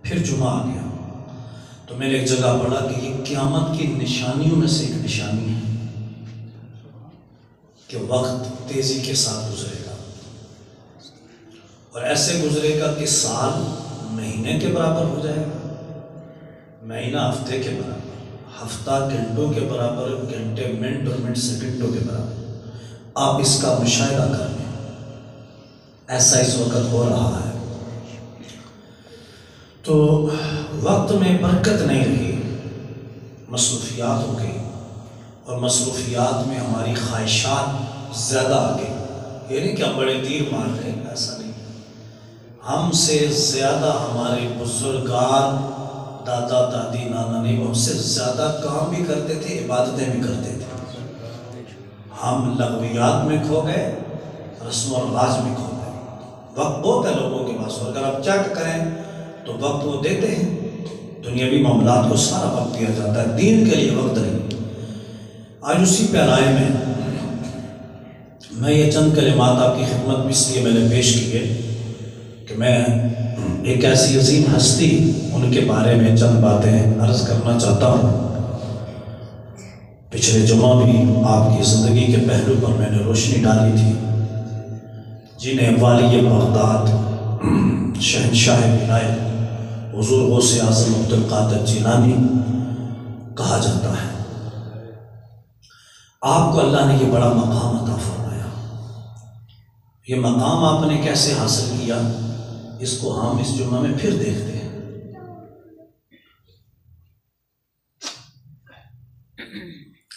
پھر جمعہ آ گیا تو میں نے ایک جگہ پڑھا کہ یہ قیامت کی نشانیوں میں سے ایک نشانی ہے کہ وقت تیزی کے ساتھ گزرے گا، اور ایسے گزرے گا کہ سال مہینے کے برابر ہو جائے گا، مہینہ ہفتے کے برابر، ہفتہ گھنٹوں کے برابر، گھنٹے منٹ اور منٹ سیکنڈوں کے برابر۔ آپ اس کا مشاہدہ کر لیں، ایسا اس وقت ہو رہا ہے۔ تو وقت میں برکت نہیں رہی، مصروفیات ہو گئی، اور مصروفیات میں ہماری خواہشات زیادہ آ گئی۔ یہ نہیں کہ ہم بڑے تیر مار رہے ہیں، ایسا نہیں۔ ہم سے زیادہ ہمارے بزرگان، دادا دادی نانا نہیں، وہ ہم سے زیادہ کام بھی کرتے تھے، عبادتیں بھی کرتے تھے۔ ہم لغویات میں کھو گئے، رسم و رواج میں کھو گئے۔ وقت بہت ہے لوگوں کے پاس، اور اگر آپ چیک کریں تو وقت وہ دیتے ہیں، دنیاوی معاملات کو سارا وقت دیا جاتا ہے، دین کے لیے وقت نہیں۔ آج اسی پیرائے میں یہ چند کلمات آپ کی خدمت میں اس لیے میں نے پیش کیے کہ میں ایک ایسی عظیم ہستی ان کے بارے میں چند باتیں عرض کرنا چاہتا ہوں۔ پچھلے جمعہ بھی آپ کی زندگی کے پہلو پر میں نے روشنی ڈالی تھی، جنہیں والی بغداد، شہنشاہ ولایت حضور غوث اعظم عبد القادر جیلانی کہا جاتا ہے۔ آپ کو اللہ نے یہ بڑا مقام عطا فرمایا۔ یہ مقام آپ نے کیسے حاصل کیا، اس کو ہم اس جمعہ میں پھر دیکھتے ہیں۔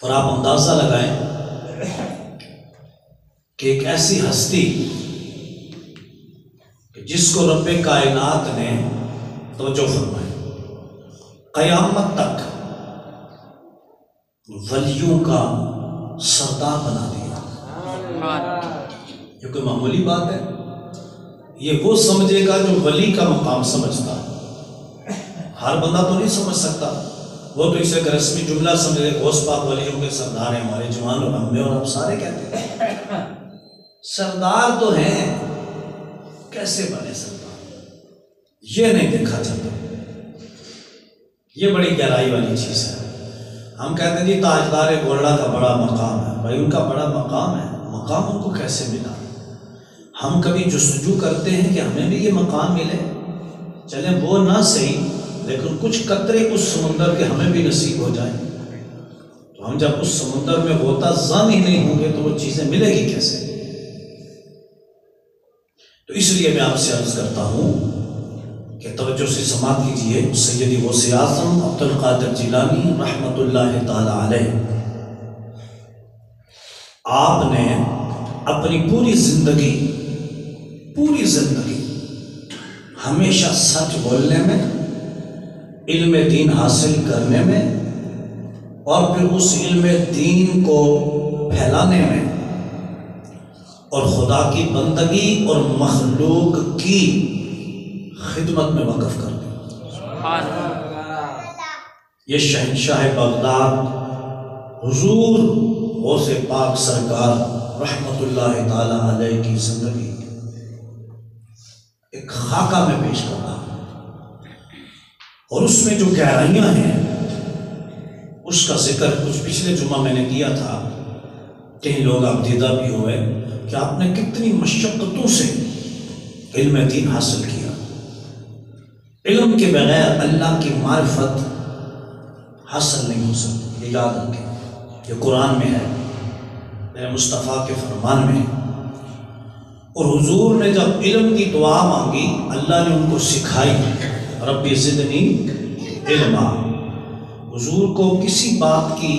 اور آپ اندازہ لگائیں کہ ایک ایسی ہستی کہ جس کو رب کائنات نے توجہ فرمائی، قیامت تک ولیوں کا سردار بنا دیا۔ یہ کوئی معمولی بات ہے؟ یہ وہ سمجھے گا جو ولی کا مقام سمجھتا ہے۔ ہر بندہ تو نہیں سمجھ سکتا، وہ تو اسے ایک رسمی جملہ سمجھے، غوث پاک ولیوں کے سردار ہیں ہمارے جوان اور ہم اور آپ سارے کہتے ہیں۔ سردار تو ہیں، کیسے بنے سردار، یہ نہیں دیکھا جاتا۔ یہ بڑی گہرائی والی چیز ہے۔ ہم کہتے ہیں جی تاجدار گولڑا کا بڑا مقام ہے، بھائی ان کا بڑا مقام ہے، مقام ان کو کیسے ملا؟ ہم کبھی جستجو کرتے ہیں کہ ہمیں بھی یہ مقام ملے؟ چلیں وہ نہ صحیح، لیکن کچھ قطرے اس سمندر کے ہمیں بھی نصیب ہو جائیں، تو ہم جب اس سمندر میں غوطہ زن ہی نہیں ہوں گے تو وہ چیزیں ملے گی کیسے؟ تو اس لیے میں آپ سے عرض کرتا ہوں کہ توجہ سے سماعت کیجیے۔ سیدی غوث اعظم عبد القادر جیلانی رحمۃ اللہ تعالی علیہ، آپ نے اپنی پوری زندگی ہمیشہ سچ بولنے میں، علم دین حاصل کرنے میں، اور پھر اس علم دین کو پھیلانے میں، اور خدا کی بندگی اور مخلوق کی خدمت میں وقف کر دیا۔ یہ شہنشاہ بغداد حضور غوث پاک سرکار رحمت اللہ تعالی علیہ کی زندگی ایک خاکہ میں پیش کرتا ہوں، اور اس میں جو گہرائیاں ہیں اس کا ذکر کچھ پچھلے جمعہ میں نے کیا تھا۔ کئی لوگ آپ دیدہ بھی ہوئے کہ آپ نے کتنی مشقتوں سے علم دین حاصل کیا۔ علم کے بغیر اللہ کی معرفت حاصل نہیں ہو سکتی، یہ یاد رکھیں۔ یہ قرآن میں ہے، میرے مصطفیٰ کے فرمان میں ہے، اور حضور نے جب علم کی دعا مانگی اللہ نے ان کو سکھائی، رب زدنی علما۔ حضور کو کسی بات کی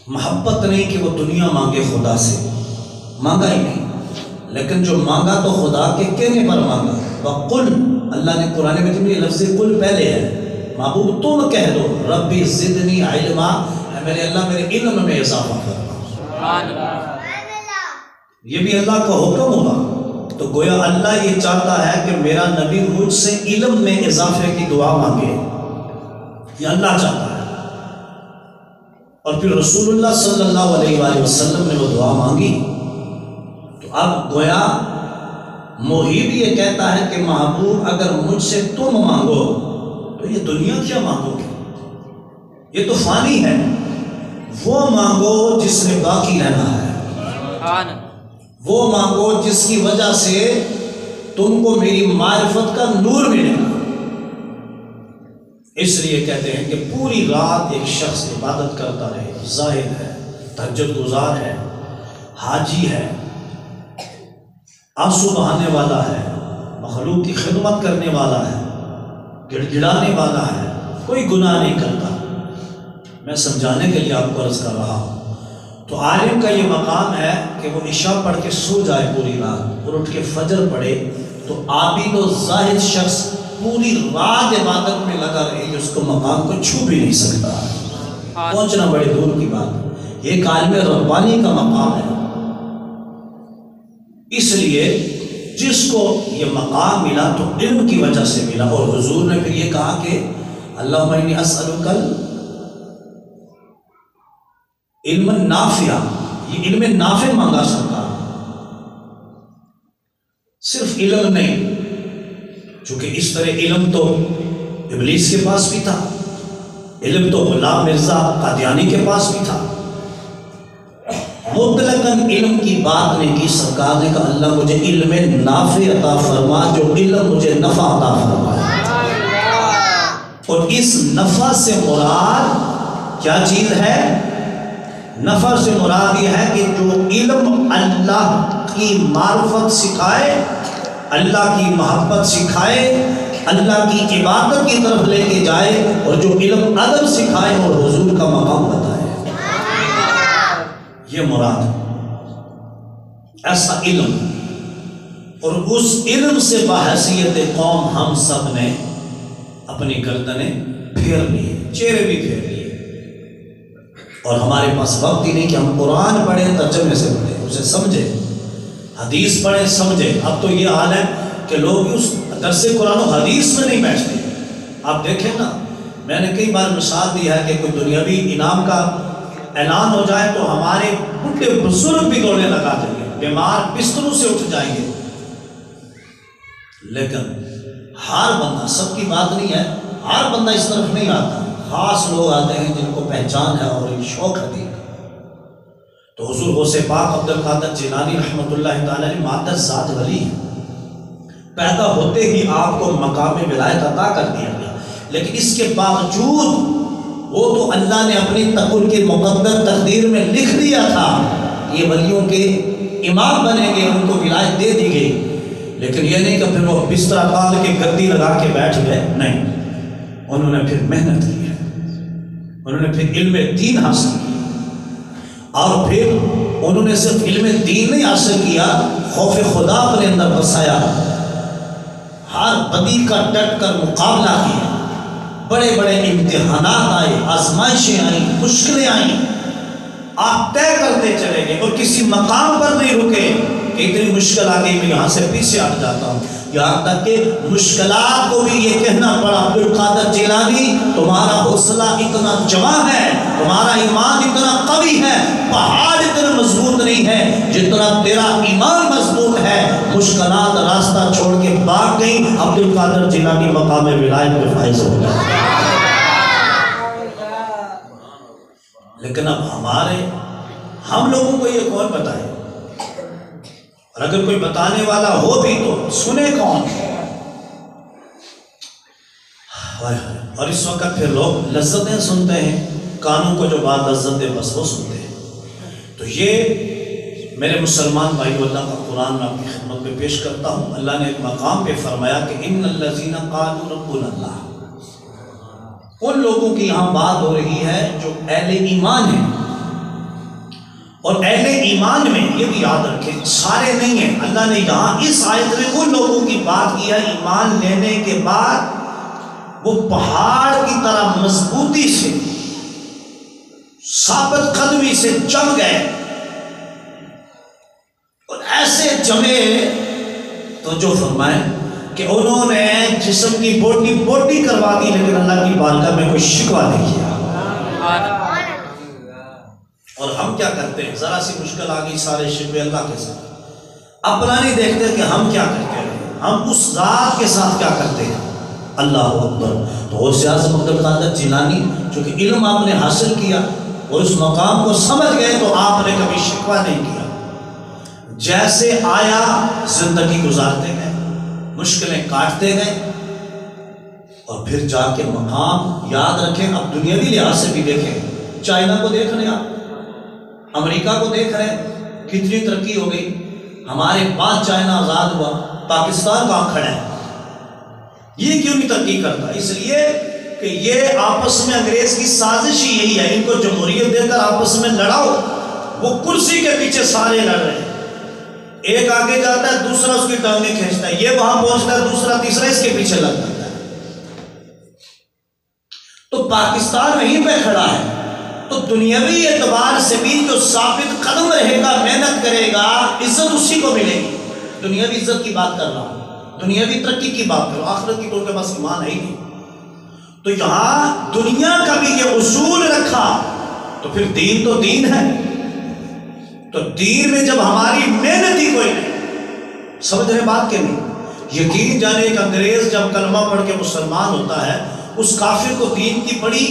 محبت نہیں کہ وہ دنیا مانگے، خدا سے مانگا ہی نہیں، لیکن جو مانگا تو خدا کے کہنے پر مانگا۔ وَقُلْ، اللہ نے قرآن میں یہ لفظ قل پہلے ہے، محبوب تم کہہ دو ربی زدنی علما، میرے اللہ میرے علم میں اضافہ فرما۔ یہ بھی اللہ کا حکم ہوا، تو گویا اللہ یہ چاہتا ہے کہ میرا نبی مجھ سے علم میں اضافے کی دعا مانگے، یہ اللہ چاہتا ہے۔ اور پھر رسول اللہ صلی اللہ علیہ وآلہ وسلم نے وہ دعا مانگی، تو اب گویا محب یہ کہتا ہے کہ محبوب اگر مجھ سے تم مانگو تو یہ دنیا کیا مانگو گے، یہ تو فانی ہے، وہ مانگو جس نے باقی رہنا ہے، وہ مانگو جس کی وجہ سے تم کو میری معرفت کا نور ملے گا۔ اس لیے کہتے ہیں کہ پوری رات ایک شخص عبادت کرتا رہے، زاہد ہے، تہجد گزار ہے، حاجی ہے، آنسو بہانے والا ہے، مخلوق کی خدمت کرنے والا ہے، گڑ گڑانے والا ہے، کوئی گناہ نہیں کرتا۔ میں سمجھانے کے لیے آپ کو عرض کر رہا ہوں، تو عالم کا یہ مقام ہے کہ وہ عشاء پڑھ کے سو جائے پوری رات اور اٹھ کے فجر پڑھے، تو عابد و زاہد شخص پوری رات عبادت میں لگا رہے، اس کو مقام کو چھو بھی نہیں سکتا، پہنچنا بڑے دور کی بات ہے۔ یہ عالم ربانی کا مقام ہے۔ اس لیے جس کو یہ مقام ملا تو علم کی وجہ سے ملا، اور حضور نے پھر یہ کہا کہ اللہم انی اسألک علم نافع، یہ علم نافع مانگا سرکار، صرف علم نہیں، چونکہ اس طرح علم تو ابلیس کے پاس بھی تھا، علم تو غلام مرزا قادیانی کے پاس بھی تھا، مطلقاً علم کی بات نہیں کی، سرکار نے کہا اللہ مجھے علم نافع عطا فرما، جو علم مجھے نفع عطا فرما، اور اس نفع سے مراد کیا چیز ہے؟ نفع سے مراد یہ ہے کہ جو علم اللہ کی معرفت سکھائے، اللہ کی محبت سکھائے، اللہ کی عبادت کی طرف لے کے جائے، اور جو علم ادب سکھائے اور حضور کا مقام بتائے، یہ مراد، ایسا علم۔ اور اس علم سے بحیثیت قوم ہم سب نے اپنی گردنیں پھیر لی، چہرے بھی پھیر لیے، اور ہمارے پاس وقت ہی نہیں کہ ہم قرآن پڑھیں، ترجمے سے پڑھیں، اسے سمجھیں، حدیث پڑھیں، سمجھیں۔ اب تو یہ حال ہے کہ لوگ اس درس قرآن و حدیث میں نہیں بیٹھتے۔ آپ دیکھیں نا، میں نے کئی بار مثال دی ہے کہ کوئی دنیاوی انعام کا اعلان ہو جائے تو ہمارے بڑھے بزرگ بھی دوڑنے لگا دیں گے، بیمار بستروں سے اٹھ جائیں گے، لیکن ہر بندہ، سب کی بات نہیں ہے، ہر بندہ اس طرف نہیں آتا، خاص لوگ آتے ہیں جن کو پہچان ہے اور ایک شوق ہے دین کا۔ تو حضور غوث پاک عبد القادر جیلانی رحمۃ اللہ تعالی علیہ مادر ذات ولی ہے، پیدا ہوتے ہی آپ کو مقام ولایت عطا کر دیا گیا، لیکن اس کے باوجود وہ تو اللہ نے اپنی تقدیر کی مقدر تقدیر میں لکھ دیا تھا، یہ ولیوں کے امام بنیں گے، ان کو ولایت دے دی گئی، لیکن یہ نہیں کہ پھر وہ بستر پال کے گدی لگا کے بیٹھ گئے، نہیں، انہوں نے پھر محنت کی ہے، انہوں نے پھر علم دین حاصل کیا، اور پھر انہوں نے صرف علم دین نہیں حاصل کیا، خوف خدا اپنے اندر بسایا، ہر بدی کا ڈٹ کر مقابلہ کیا، بڑے بڑے امتحانات آئے، آزمائشیں آئیں، مشکلیں آئیں، آپ طے کرتے چلے گئے، اور کسی مقام پر نہیں رکے کہ اتنی مشکل آ گئی میں یہاں سے پیچھے ہٹ جاتا ہوں، یہاں تک کہ مشکلات کو بھی یہ کہنا پڑا عبد القادر جیلانی تمہارا حوصلہ اتنا جواں ہے، تمہارا ایمان اتنا قوی ہے، پہاڑ اتنا مضبوط نہیں ہے جتنا تیرا ایمان مضبوط ہے، مشکلات راستہ چھوڑ کے بھاگ گئی، عبد القادر جیلانی مقام ولایت میں فائز ہو گیا۔ لیکن اب ہم لوگوں کو یہ کون بتائے، اور اگر کوئی بتانے والا ہو بھی تو سنے کون؟ اور اس وقت پھر لوگ لذتیں سنتے ہیں، کانوں کو جو بات لذت دے بس وہ سنتے ہیں۔ تو یہ میرے مسلمان بھائی اللہ کا قرآن میں آپ کی خدمت میں پیش کرتا ہوں۔ اللہ نے ایک مقام پہ فرمایا کہ ان الذین قالوا ربنا اللہ، ان لوگوں کی یہاں بات ہو رہی ہے جو اہل ایمان ہیں، اور اہل ایمان میں یہ بھی یاد رکھیں سارے نہیں ہیں، اللہ نے یہاں اس آیت میں ان لوگوں کی بات کیا ایمان لینے کے بعد وہ پہاڑ کی طرح مضبوطی سے، ثابت قدمی سے جم گئے، اور ایسے جمے تو جو فرمائے کہ انہوں نے جسم کی بوٹی کروا دی، لیکن اللہ کی بارگاہ میں کوئی شکوہ نہیں کیا۔ اور ہم کیا کرتے ہیں، ذرا سی مشکل آ گئی سارے شکوے اللہ کے ساتھ، اپنا نہیں دیکھتے کہ ہم کیا کرتے ہیں، ہم اس ذات کے ساتھ کیا کرتے ہیں۔ اللہ اکبر۔ تو غوث اعظم عبد القادر جیلانی چونکہ علم آپ نے حاصل کیا اور اس مقام کو سمجھ گئے تو آپ نے کبھی شکوہ نہیں کیا، جیسے آیا زندگی گزارتے گئے، مشکلیں کاٹتے گئے، اور پھر جا کے مقام یاد رکھیں۔ اب دنیاوی لحاظ سے بھی دیکھیں، چائنا کو دیکھ رہے ہیں آپ، امریکہ کو دیکھ رہے ہیں، کتنی ترقی ہو گئی۔ ہمارے بعد چائنا آزاد ہوا، پاکستان کہاں کھڑا ہے؟ یہ کیوں نہیں ترقی کرتا؟ اس لیے کہ یہ آپس میں انگریز کی سازش ہی یہی ہے، ان کو جمہوریت دے کر آپس میں لڑاؤ۔ وہ کرسی کے پیچھے سارے لڑ رہے ہیں، ایک آگے جاتا ہے دوسرا اس کی ٹانگیں کھینچتا ہے، یہ وہاں پہنچتا ہے دوسرا تیسرا اس کے پیچھے لگ جاتا ہے۔ تو پاکستان وہیں پہ کھڑا ہے، تو دنیاوی اعتبار سے بھی جو ثابت قدم رہے گا، محنت کرے گا، عزت اسی کو ملے گی۔ دنیاوی عزت کی بات کر رہا ہوں، دنیاوی ترقی کی بات کر رہا ہوں، آخرت کی تو ان کے پاس ایمان ہے ہی نہیں۔ تو یہاں دنیا کا بھی یہ اصول رکھا، تو پھر دین تو دین ہے۔ تو دین میں جب ہماری محنت ہی کوئی نہیں، سمجھ رہے بات کہ نہیں؟ یقین جانے ایک انگریز جب کلمہ پڑھ کے مسلمان ہوتا ہے، اس کافر کو دین کی بڑی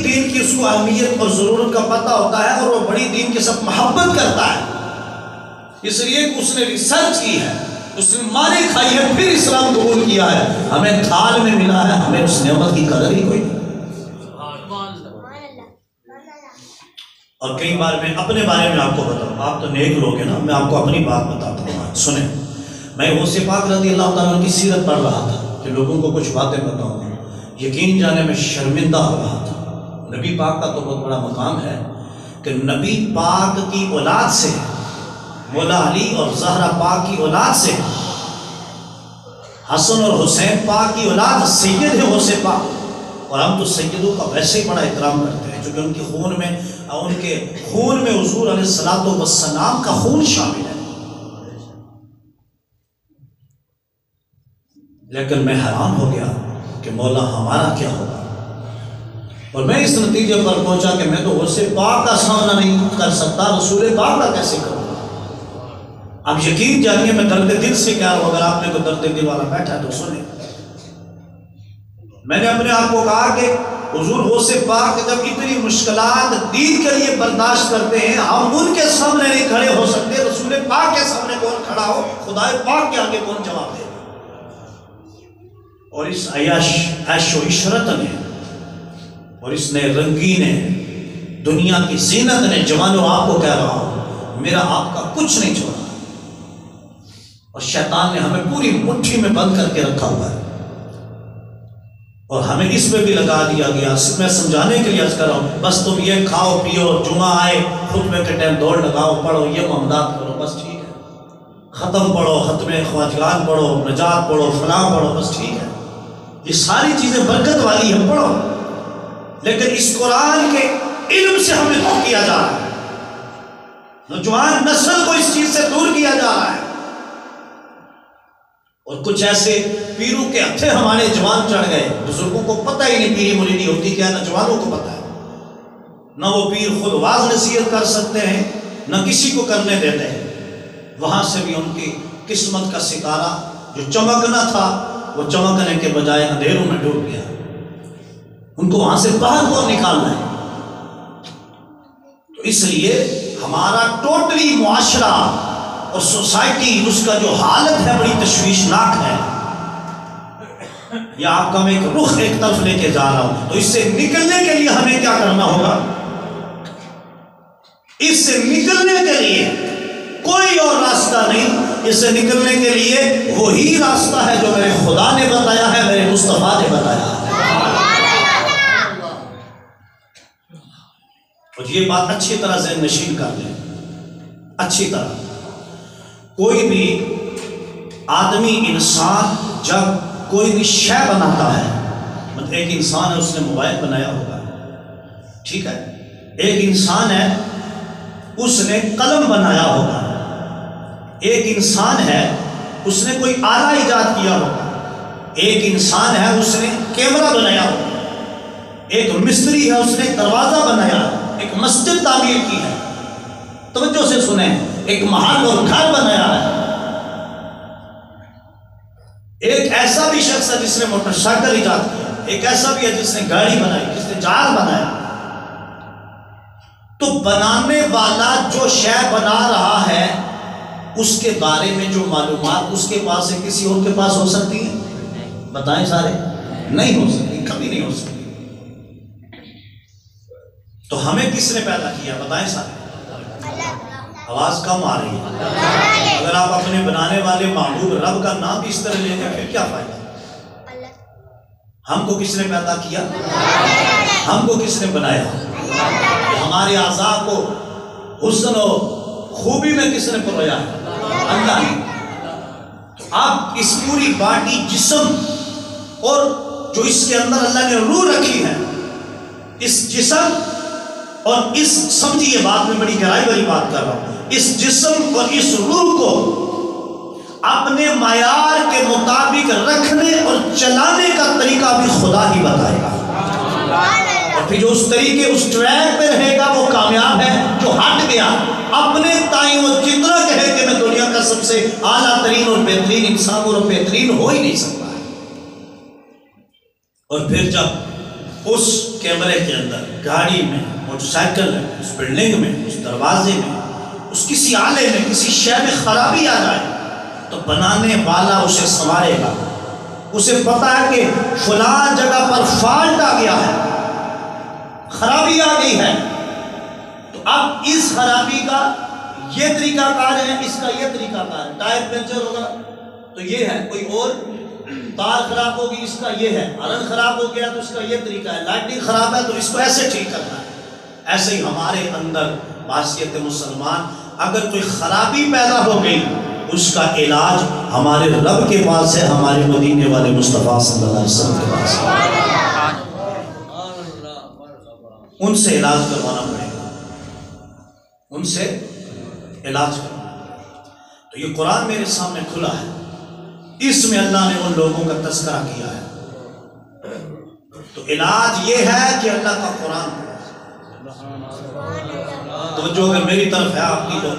دین کی اس کو اہمیت اور ضرورت کا پتہ ہوتا ہے، اور وہ بڑی دین کے ساتھ محبت کرتا ہے، اس لیے کہ اس نے ریسرچ کی ہے، اس نے مارے کھائی ہے، پھر اسلام قبول کیا ہے۔ ہمیں تھال میں ملا ہے، ہمیں اس نعمت کی قدر ہی کوئی نہیں۔ اور کئی بار میں اپنے بارے میں آپ کو بتاؤں، آپ تو نیک لوگ ہیں نا، میں آپ کو اپنی بات بتاتا ہوں، سنیں۔ میں غوث پاک رضی اللہ تعالیٰ عنہ کی سیرت پڑھ رہا تھا کہ لوگوں کو کچھ باتیں بتاؤں، یقین جانے میں شرمندہ ہو رہا تھا۔ نبی پاک کا تو بہت بڑا مقام ہے کہ نبی پاک کی اولاد سے، مولا علی اور زہرا پاک کی اولاد سے، حسن اور حسین پاک کی اولاد سید ہے غوث پاک، اور ہم تو سیدوں کا ویسے ہی بڑا احترام کرتے ہیں چونکہ ان کے خون میں حضور علیہ الصلوۃ والسلام کا خون شامل ہے۔ لیکن میں حیران ہو گیا کہ مولا ہمارا کیا ہوگا، اور میں اس نتیجے پر پہنچا کہ میں تو غوث پاک کا سامنا نہیں کر سکتا، رسول پاک کا کیسے کروں؟ اب یقین جانیے میں درد دل سے کیا ہوں، اگر آپ نے کوئی درد دل والا بیٹھا ہے تو سنیں۔ میں نے اپنے آپ کو کہا کہ حضور غوث پاک جب اتنی مشکلات دین کے لیے برداشت کرتے ہیں، ہم ان کے سامنے نہیں کھڑے ہو سکتے، رسول پاک کے سامنے کون کھڑا ہو؟ خدا پاک کے آگے کون جواب دے؟ اور اس عیش و عشرت نے، اور اس نے رنگین دنیا کی زینت نے، جوانوں آپ کو کہہ رہا ہوں، میرا آپ کا کچھ نہیں چھوڑا، اور شیطان نے ہمیں پوری مٹھی میں بند کر کے رکھا ہوا ہے، اور ہمیں اس میں بھی لگا دیا گیا۔ میں سمجھانے کے لیے عرض کر رہا ہوں، بس تم یہ کھاؤ پیو، جمعہ آئے خطبے کے ٹائم دوڑ لگاؤ، پڑھو، یہ محمدات کرو، بس ٹھیک ہے، ختم پڑھو، ختم خواجگان پڑھو، نجات پڑھو، فلاں پڑھو، بس ٹھیک ہے، یہ ساری چیزیں برکت والی ہیں، پڑھو، لیکن اس قرآن کے علم سے ہمیں دور کیا جا رہا ہے، نوجوان نسل کو اس چیز سے دور کیا جا رہا ہے، اور کچھ ایسے پیروں کے ہتھے ہمارے جوان چڑھ گئے، بزرگوں کو پتہ ہی نہیں پیری مریدی ہوتی کیا، نہ جوانوں کو پتہ ہے، نہ وہ پیر خود واز نصیحت کر سکتے ہیں، نہ کسی کو کرنے دیتے ہیں۔ وہاں سے بھی ان کی قسمت کا ستارہ جو چمکنا تھا وہ چمکنے کے بجائے اندھیروں میں ڈوب گیا، ان کو وہاں سے باہر کو نکالنا ہے۔ تو اس لیے ہمارا ٹوٹلی معاشرہ اور سوسائٹی، اس کا جو حالت ہے بڑی تشویشناک ہے، یا آپ کا میں ایک رخ ایک طرف لے کے جا رہا ہوں۔ تو اس سے نکلنے کے لیے ہمیں کیا کرنا ہوگا؟ اس سے نکلنے کے لیے کوئی اور راستہ نہیں، اس سے نکلنے کے لیے وہی راستہ ہے جو میرے خدا نے بتایا ہے، میرے مصطفیٰ نے بتایا ہے۔ اور یہ بات اچھی طرح ذہن نشین کر لیں، اچھی طرح۔ کوئی بھی آدمی، انسان جب کوئی بھی شے بناتا ہے، مطلب ایک انسان ہے اس نے موبائل بنایا ہوگا، ٹھیک ہے، ایک انسان ہے اس نے قلم بنایا ہوگا، ایک انسان ہے اس نے کوئی آلہ ایجاد کیا ہوگا، ایک انسان ہے اس نے کیمرہ بنایا ہوگا، ایک مستری ہے اس نے دروازہ بنایا، ایک مسجد تعمیر کی ہے۔ توجہ سے سنیں، ایک محل اور گھر بنایا ہے. ایک ایسا بھی شخص ہے جس نے موٹر سائیکل ایجاد کیا، ایک ایسا بھی ہے جس نے گاڑی بنائی، جس نے جہاز بنایا. تو بنانے والا جو شے بنا رہا ہے اس کے بارے میں جو معلومات اس کے پاس ہے کسی اور کے پاس ہو سکتی ہیں؟ بتائیں سارے، نہیں ہو سکتی، کبھی نہیں ہو سکتی. تو ہمیں کس نے پیدا کیا؟ بتائیں سارے. آواز کم آ رہی ہے. اگر آپ اپنے بنانے والے معبود رب کا نام اس طرح لیں گے پھر کیا فائدہ؟ ہم کو کس نے پیدا کیا؟ ہم کو کس نے بنایا؟ ہمارے اعضاء کو حسن و خوبی میں کس نے پرویا ہے؟ اللہ نے. تو آپ اس پوری باڈی، جسم اور جو اس کے اندر اللہ نے روح رکھی ہے، اس جسم اور اس، سمجھیے بات میں بڑی گہرائی والی بات کر رہا ہوں، اس جسم اور اس روح کو اپنے معیار کے مطابق رکھنے اور چلانے کا طریقہ بھی خدا ہی بتائے گا. اور پھر جو اس طریقے، اس ٹریک پہ رہے گا وہ کامیاب ہے. جو ہٹ گیا اپنے تائیں وہ جتنا کہے کہ میں دنیا کا سب سے اعلیٰ ترین اور بہترین انسان اور بہترین ہو ہی نہیں سکتا ہے. اور پھر جب اس کیمرے کے اندر، گاڑی میں، موٹر سائیکل میں، اس بلڈنگ میں، اس دروازے میں، اس کسی آلے میں، کسی شے میں خرابی آ جائے تو بنانے والا اسے سنوارے گا. اسے پتا ہے کہ فلاں جگہ پر فالٹ آ گیا ہے، خرابی آ گئی ہے، تو اب اس خرابی کا یہ طریقہ کار ہے، اس کا یہ طریقہ کار ہے. ٹائر پنچر ہوگا تو یہ ہے، کوئی اور تار خراب ہوگی اس کا یہ ہے، ہارن خراب ہو گیا تو اس کا یہ طریقہ ہے، لائٹنگ خراب ہے تو اس کو ایسے ٹھیک کرنا ہے. ایسے ہی ہمارے اندر بحیثیت مسلمان اگر کوئی خرابی پیدا ہو گئی، اس کا علاج ہمارے رب کے پاس ہے، ہمارے مدینے والے مصطفیٰ صلی اللہ علیہ وسلم کے پاس ہے. ان سے علاج کروانا پڑے گا، ان سے علاج کروانا. تو یہ قرآن میرے سامنے کھلا ہے، اس میں اللہ نے ان لوگوں کا تذکرہ کیا ہے. تو علاج یہ ہے کہ اللہ کا قرآن پڑھو. توجہ اگر میری طرف ہے آپ کی تو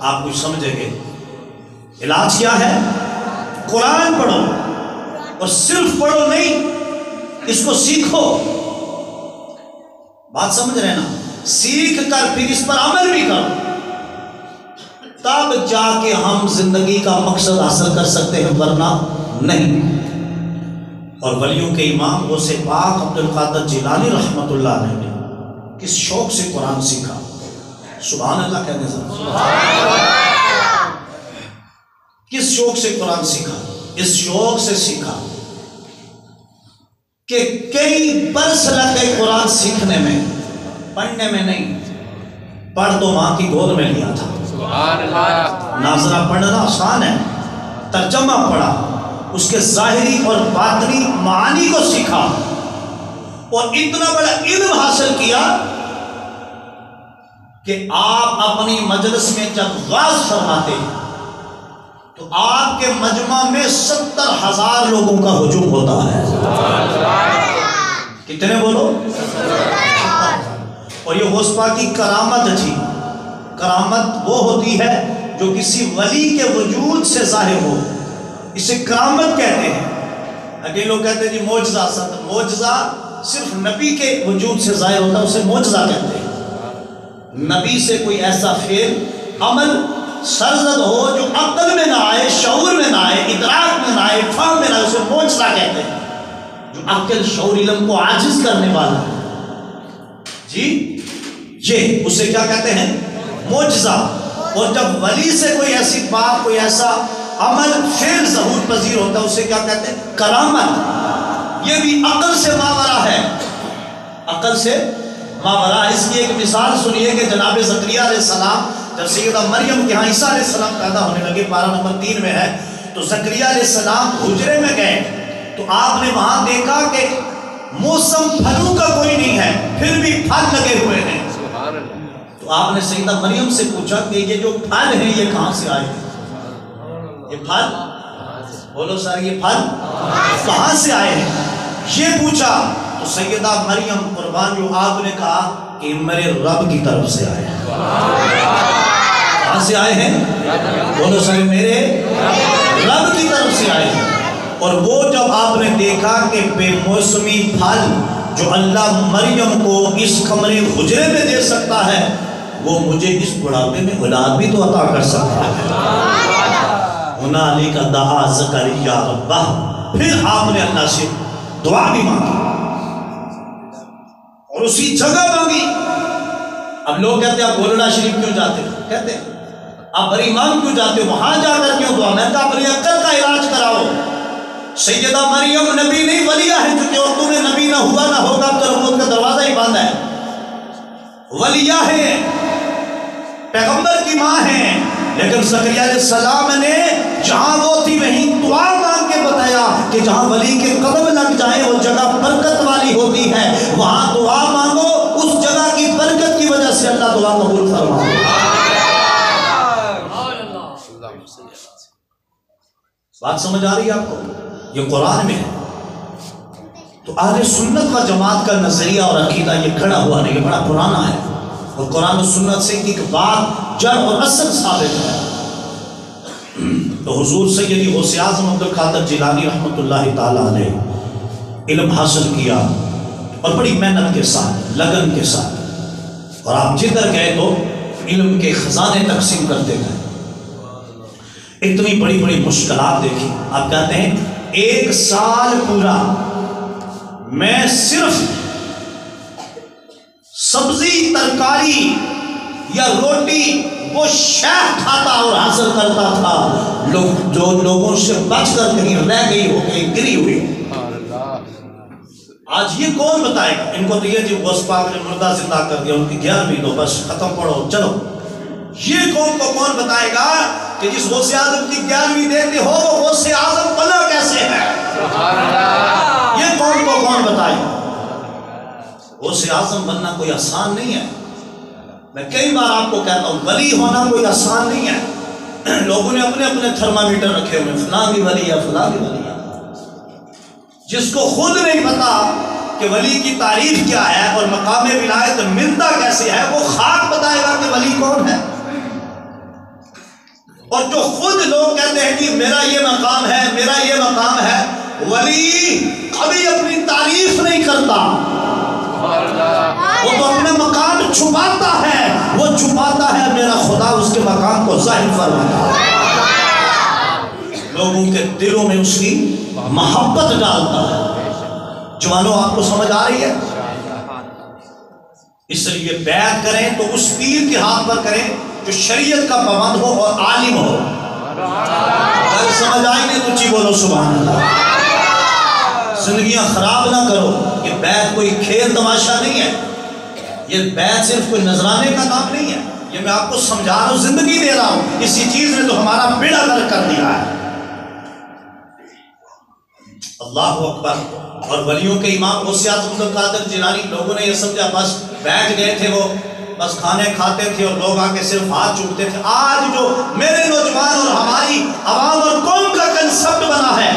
آپ کچھ سمجھیں گے. علاج کیا ہے؟ قرآن پڑھو، اور صرف پڑھو نہیں، اس کو سیکھو. بات سمجھ رہے نا؟ سیکھ کر پھر اس پر عمل بھی کرو، تب جا کے ہم زندگی کا مقصد حاصل کر سکتے ہیں، ورنہ نہیں. اور ولیوں کے امام غوث پاک عبد القادر جیلانی رحمۃ اللہ علیہ نے کس شوق سے قرآن سیکھا. سبحان اللہ کہتے ہیں. کس شوق سے قرآن سیکھا؟ اس شوق سے سیکھا کہ کئی برس لگ گئے قرآن سیکھنے میں، پڑھنے میں نہیں. پڑھ تو ماں کی گود میں لیا تھا. ناظرہ پڑھنا آسان ہے، ترجمہ پڑھا، اس کے ظاہری اور باطنی معانی کو سیکھا، اور اتنا بڑا علم حاصل کیا کہ آپ اپنی مجلس میں جب واعظ فرماتے تو آپ کے مجمع میں 70,000 لوگوں کا ہجوم ہوتا ہے. کتنے بولو؟ اور یہ غوث پاک کی کرامت تھی. کرامت وہ ہوتی ہے جو کسی ولی کے وجود سے ظاہر ہو، اسے کرامت کہتے ہیں. اگلے لوگ کہتے ہیں جی معجزہ. معجزہ صرف نبی کے وجود سے ظاہر ہوتا ہے، اسے معجزہ کہتے ہیں. نبی سے کوئی ایسا فعل، عمل سرزد ہو جو عقل میں نہ آئے، شعور میں نہ آئے، ادراک میں نہ آئے، فہم میں نہ آئے، اسے معجزہ کہتے ہیں. جو عقل، شعور، علم کو عاجز کرنے والا ہے، جی یہ اسے کیا کہتے ہیں؟ معجزہ. اور جب ولی سے کوئی ایسی بات، کوئی ایسا عمل، فعل ظہور پذیر ہوتا ہے، اسے کیا کہتے ہیں؟ کرامت. یہ بھی عقل سے ماورا ہے، عقل سے ماورا. اس کی ایک مثال سنیے کہ جناب زکریہ علیہ السلام جب سیدہ مریم کے ہاں عیسیٰ علیہ السلام پیدا ہونے لگے، پارہ نمبر 3 میں ہے، تو زکریہ علیہ السلام حجرے میں گئے تو آپ نے وہاں دیکھا کہ موسم پھلوں کا کوئی نہیں ہے، پھر بھی پھل لگے ہوئے ہیں. تو آپ نے سیدہ مریم سے پوچھا کہ یہ جو پھل ہیں یہ کہاں سے آئے ہیں؟ یہ پھل بولو سر، یہ پھل کہاں سے آئے ہیں؟ یہ پوچھا تو سیدہ مریم قربان جو آپ نے کہا کہ میرے رب کی طرف سے آئے ہیں. کہاں سے آئے ہیں؟ بولو سب میرے رب کی طرف سے آئے ہیں۔ اور وہ جب آپ نے دیکھا کہ بے موسمی پھل جو اللہ مریم کو اس کمرے حجرے میں دے سکتا ہے، وہ مجھے اس بڑھاپے میں اولاد بھی تو عطا کر سکتا ہے۔ ہنالک دعا زکریا ربہ، پھر آپ نے اللہ سے دعا بھی مانگی اور اسی جگہ مانگی۔ اب لوگ کہتے ہیں آپ گولڑا شریف کیوں جاتے ہو؟ کہتے ہیں آپ بریمان کیوں جاتے ہو؟ وہاں جا کر کیوں دعا؟ میں کہا اپنی عقل کا علاج کراؤ۔ سیدہ مریم نبی نہیں ولیہ ہے، چونکہ اردو میں نبی نہ ہوا نہ ہوگا، اب تو نبوت کا دروازہ ہی بند ہے۔ ولیہ ہے، پیغمبر کی ماں ہے، لیکن زکریا علیہ السلام نے جہاں وہ تھی وہیں دعا مانگ کے بتایا کہ جہاں ولی کے قدم لگ جائیں وہ جگہ برکت والی ہوتی ہے، وہاں دعا مانگو، اس جگہ کی برکت کی وجہ سے اللہ دعا قبول فرمائے۔ بات سمجھ آ رہی ہے آپ کو؟ یہ قرآن میں ہے۔ تو اہل سنت و جماعت کا نظریہ اور عقیدہ یہ کھڑا ہوا نہیں، یہ بڑا پرانا ہے، اور قرآن و سنت سے ایک بات جڑ اور اصل ثابت ہے۔ تو حضور سیدی غوث اعظم عبد القادر جیلانی رحمۃ اللہ تعالی علیہ علم حاصل کیا، اور بڑی محنت کے ساتھ، لگن کے ساتھ، اور آپ جدھر گئے تو علم کے خزانے تقسیم کرتے گئے۔ اتنی بڑی بڑی مشکلات دیکھی، آپ کہتے ہیں 1 سال پورا میں صرف سبزی ترکاری یا روٹی وہ شیخ کھاتا اور حاصل کرتا تھا لوگ جو لوگوں سے بچ کر کہیں رہ گئی ہو، کہیں گری ہوئی۔ آج یہ کون بتائے گا؟ ان کو تو یہ جی غوث پاک نے مردہ زندہ کر دیا، ان کی 11ویں دو، بس ختم پڑھو چلو۔ یہ قوم کو کون بتائے گا کہ جس غوث اعظم کی 11ویں دیتے ہو وہ غوث اعظم بنا کیسے ہے؟ یہ قوم کو کون بتائے گا؟ غوث اعظم بننا کوئی آسان نہیں ہے۔ میں کئی بار آپ کو کہتا ہوں ولی ہونا کوئی آسان نہیں ہے۔ لوگوں نے اپنے اپنے تھرمامیٹر رکھے ہوئے، فلاں بھی ولی ہے، فلاں بھی ولی ہے۔ جس کو خود نہیں پتا کہ ولی کی تعریف کیا ہے اور مقام ولایت ملتا کیسے ہے، وہ خاک بتائے گا کہ ولی کون ہے۔ اور جو خود لوگ کہتے ہیں کہ میرا یہ مقام ہے، میرا یہ مقام ہے، ولی کبھی اپنی تعریف نہیں کرتا، وہ تو اپنا مقام چھپاتا ہے، وہ چھپاتا ہے، میرا خدا اس کے مقام کو ظاہر فرماتا ہے، لوگوں کے دلوں میں اس کی محبت ڈالتا ہے۔ جوانوں آپ کو سمجھ آ رہی ہے؟ اس لیے بیعت کریں تو اس پیر کے ہاتھ پر کریں جو شریعت کا پابند ہو اور عالم ہو۔ اگر سمجھ آئی نہیں تو چی بولو سبحان اللہ۔ زندگیاں خراب نہ کرو، یہ بیعت کوئی کھیل تماشا نہیں ہے، یہ بیعت صرف کوئی نذرانے کا کام نہیں ہے، یہ میں آپ کو سمجھا رہا ہوں، زندگی دے رہا ہوں۔ اسی چیز نے تو ہمارا بیڑا غرق کر دیا ہے۔ اللہ اکبر۔ اور ولیوں کے امام غوث اعظم عبد القادر جیلانی، لوگوں نے یہ سمجھا بس بیٹھ گئے تھے، وہ بس کھانے کھاتے تھے اور لوگ آ کے صرف ہاتھ چومتے تھے۔ آج جو میرے نوجوان اور ہماری عوام اور قوم کا کنسپٹ بنا ہے،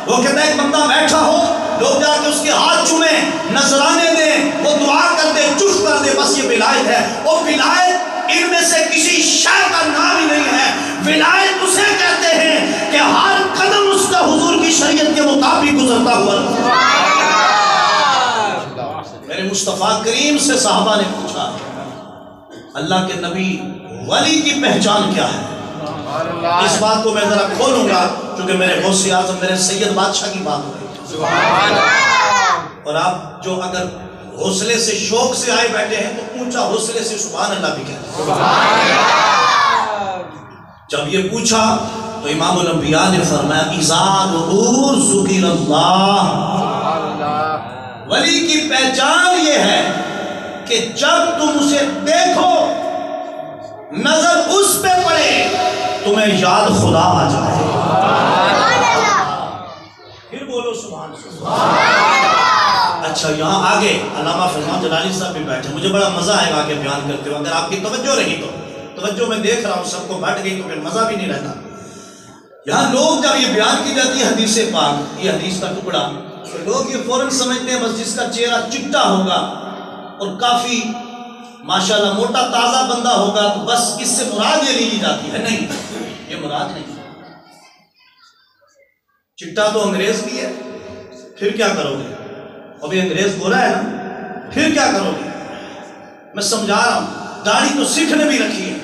وہ کہتا ہے ایک بندہ بیٹھا ہو، لوگ جا کے اس کے ہاتھ چومیں، نذرانے دیں، وہ دعا کر دے، چف کر دے، بس یہ ولایت ہے۔ اور ولایت ان میں سے کسی شے کا نام ہی نہیں ہے۔ ولایت اسے کہتے ہیں کہ ہر قدم اس کا حضور کی شریعت کے مطابق گزرتا ہوا۔ میرے مصطفیٰ کریم سے صحابہ نے پوچھا اللہ کے نبی ولی کی پہچان کیا ہے؟ اس بات کو میں ذرا کھولوں گا کیونکہ میرے غوث اعظم میرے سید بادشاہ کی بات ہو رہی ہے، اور آپ جو اگر حوصلے سے شوق سے آئے بیٹھے ہیں تو اونچا حوصلے سے سبحان اللہ بھی کہتے ہیں۔ جب یہ پوچھا تو امام الانبیاء نے فرمایا اذا دعوا ذکر اللہ، ولی کی پہچان یہ ہے کہ جب تم اسے دیکھو، نظر اس پہ پڑے، تمہیں یاد خدا آ جائے۔ پھر بولو سبحان اللہ۔ اچھا یہاں آگے علامہ فرمان جلالی صاحب بھی بیٹھے، مجھے بڑا مزہ آئے گا آگے بیان کرتے ہوئے، اگر آپ کی توجہ رہی تو، توجہ میں دیکھ رہا ہوں سب کو بیٹھ گئی تو پھر مزہ بھی نہیں رہتا۔ یہاں لوگ جب یہ بیان کی جاتی ہے حدیث پاک، یہ حدیث کا ٹکڑا، تو لوگ یہ فوراً سمجھتے ہیں بس جس کا چہرہ چٹا ہوگا اور کافی ماشاءاللہ موٹا تازہ بندہ ہوگا تو بس اس سے مراد یہ لی جاتی ہے، نہیں، یہ مراد نہیں۔ چٹا تو انگریز بھی ہے، پھر کیا کرو گے؟ ابھی انگریز گورا ہے نا، پھر کیا کرو گے؟ میں سمجھا رہا ہوں، داڑھی تو سکھ نے بھی رکھی ہے،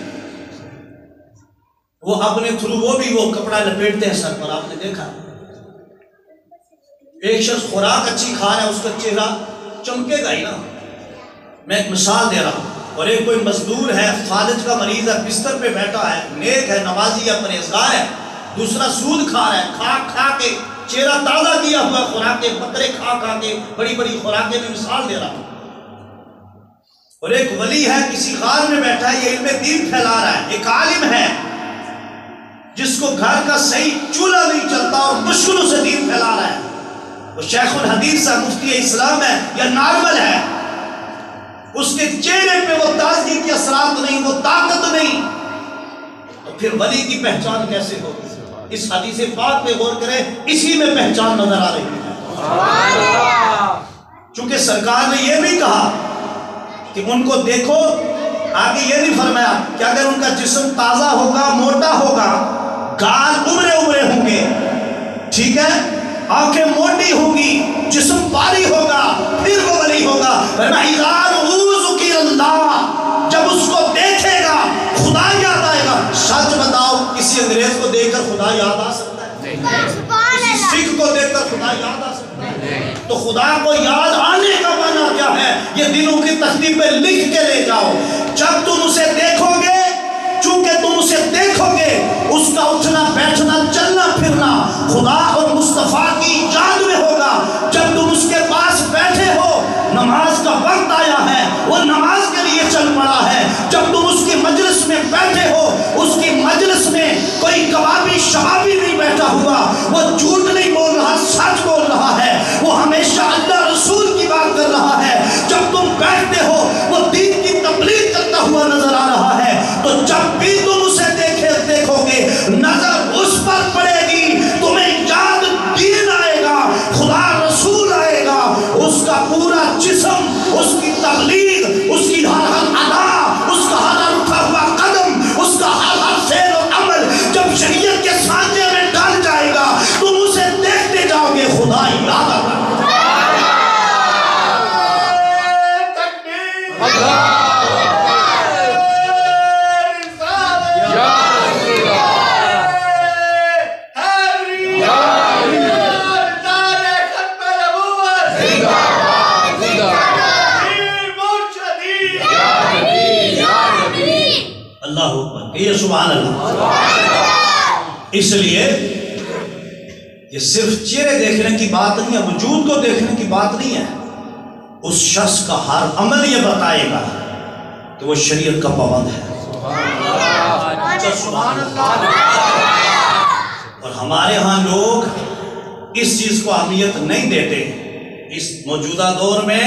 وہ اپنے تھرو وہ بھی وہ کپڑا لپیٹتے ہیں سر پر، آپ نے دیکھا؟ ایک شخص خوراک اچھی کھا رہا ہے، اس کا چہرہ چمکے گا ہی نا۔ میں ایک مثال دے رہا ہوں، اور ایک کوئی مزدور ہے، فالج کا مریض ہے، بستر پہ بیٹھا ہے، نیک ہے، نمازی ہے، پرہیزگار ہے، دوسرا سود کھا رہا ہے، کھا کھا کے چہرہ تازہ کیا ہوا، خوراکیں بکرے کھا کھا کے، بڑی بڑی خوراکیں، میں مثال دے رہا ہوں۔ اور ایک ولی ہے، کسی غار میں بیٹھا ہے، یہ علم دین پھیلا رہا ہے، ایک عالم ہے جس کو گھر کا صحیح چولہا نہیں چلتا اور مشکلوں سے دین پھیلا رہا ہے، وہ شیخ الحدیث ہے، مفتی اسلام ہے یا نارمل ہے، اس کے چہرے پہ وہ تازگی کے اثرات نہیں، وہ طاقت نہیں، تو پھر ولی کی پہچان کیسے ہوگی؟ اس حدیث پاک پہ غور کریں، اسی میں پہچان نظر آ رہی ہے۔ چونکہ سرکار نے یہ بھی کہا کہ ان کو دیکھو، آگے یہ نہیں فرمایا کہ اگر ان کا جسم تازہ ہوگا، موٹا ہوگا، گال ابھرے ابھرے ہوں گے، ٹھیک ہے، آنکھیں موٹی ہوں گی، جسم بھاری ہوگا، پھر وہ ولی ہوگا۔ جب اس کو دیکھے گا خدا یاد آئے گا۔ سچ بتاؤ، کسی انگریز کو دیکھ کر خدا یاد آ سکتا ہے؟ کسی سکھ کو دیکھ کر خدا یاد آ سکتا ہے؟ تو خدا کو یاد آنے کا معنی کیا ہے؟ یہ دلوں کی تختی پہ لکھ کے لے جاؤ۔ جب تم اسے دیکھو گے، چونکہ تم اسے دیکھو گے، اس کا اٹھنا بیٹھنا چلنا پھرنا خدا اور مصطفیٰ کی یاد میں ہوگا۔ جب تم اس کے پاس بیٹھے ہو، نماز کا وقت آیا ہے، وہ نماز کے لیے چل پڑا ہے، جب تم اس کی مجلس میں بیٹھے ہو، اس کی مجلس میں کوئی کبابی شبابی نہیں بیٹھا ہوا، وہ جھوٹ نہیں بول رہا، سچ بول رہا ہے، وہ ہمیشہ اللہ رسول کی بات کر رہا ہے، جب تم بیٹھتے ہو وہ دین کی تبلیغ کرتا ہوا نظر آ رہا ہے، تو جب بھی تم اسے دیکھو گے، نظر اس پر پڑے گی، تمہیں یاد دین آئے گا، خدا رسول آئے گا، اس کا پورا جسم، اس کی تبلیغ، اس کی ہر ادا، اس کا ہر اٹھا ہوا قدم، اس کا ہر فعل و عمل جب شریعت کے سانچے میں ڈال جائے گا، تم اسے دیکھتے جاؤ گے، خدا یاد آئے گا۔ یہ سبحان اللہ۔ اس لیے یہ صرف چہرے دیکھنے کی بات نہیں ہے، وجود کو دیکھنے کی بات نہیں ہے، اس شخص کا ہر عمل یہ بتائے گا کہ وہ شریعت کا پابند ہے۔ سبحان اللہ۔ اور ہمارے ہاں لوگ اس چیز کو اہمیت نہیں دیتے۔ اس موجودہ دور میں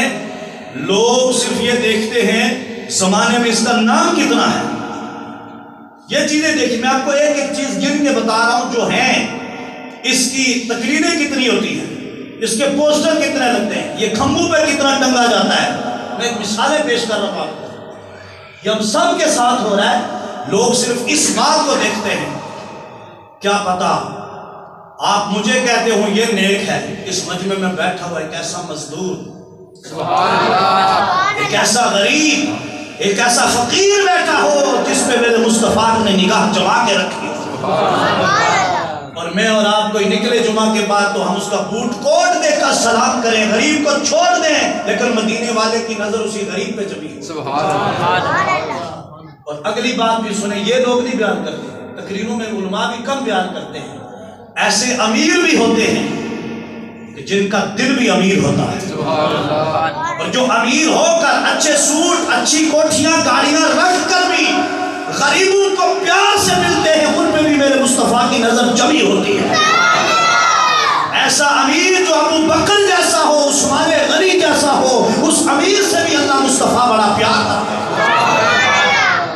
لوگ صرف یہ دیکھتے ہیں زمانے میں اس کا نام کتنا ہے، یہ چیزیں دیکھیں۔ میں آپ کو ایک ایک چیز گن کے بتا رہا ہوں جو ہیں، اس کی تقریریں کتنی ہوتی ہیں، اس کے پوسٹر کتنے لگتے ہیں، یہ کھمبوں پہ کتنا ٹنگا جاتا ہے۔ میں ایک مثالیں پیش کر رہا ہوں آپ کو، یہ ہم سب کے ساتھ ہو رہا ہے۔ لوگ صرف اس بات کو دیکھتے ہیں، کیا پتا آپ مجھے کہتے ہو یہ نیک ہے، اس مجمع میں بیٹھا ہوا ایک ایسا مزدور، سبحان اللہ، ایک ایسا غریب، ایک ایسا فقیر بیٹھا ہو جس پہ میرے مصطفیٰ نے نگاہ جما کے رکھی، اور میں اور آپ کوئی نکلے جمعہ کے بعد تو ہم اس کا بوٹ کوٹ دے کر سلام کریں، غریب کو چھوڑ دیں، لیکن مدینے والے کی نظر اسی غریب پہ جمی ہے۔ اور اگلی بات بھی سنیں، یہ لوگ نہیں بیان کرتے، تقریروں میں علماء بھی کم بیان کرتے ہیں، ایسے امیر بھی ہوتے ہیں جن کا دل بھی امیر ہوتا ہے، اور جو امیر ہو کر اچھے سوٹ، اچھی کوٹھیاں، گاڑیاں رکھ کر بھی غریبوں کو پیار سے ملتے ہیں، ان پہ بھی میرے مصطفیٰ کی نظر جمی ہوتی ہے۔ ایسا امیر جو ابو بکر جیسا ہو، عثمان غنی جیسا ہو، اس امیر سے بھی اللہ مصطفیٰ بڑا پیار کرتے ہیں۔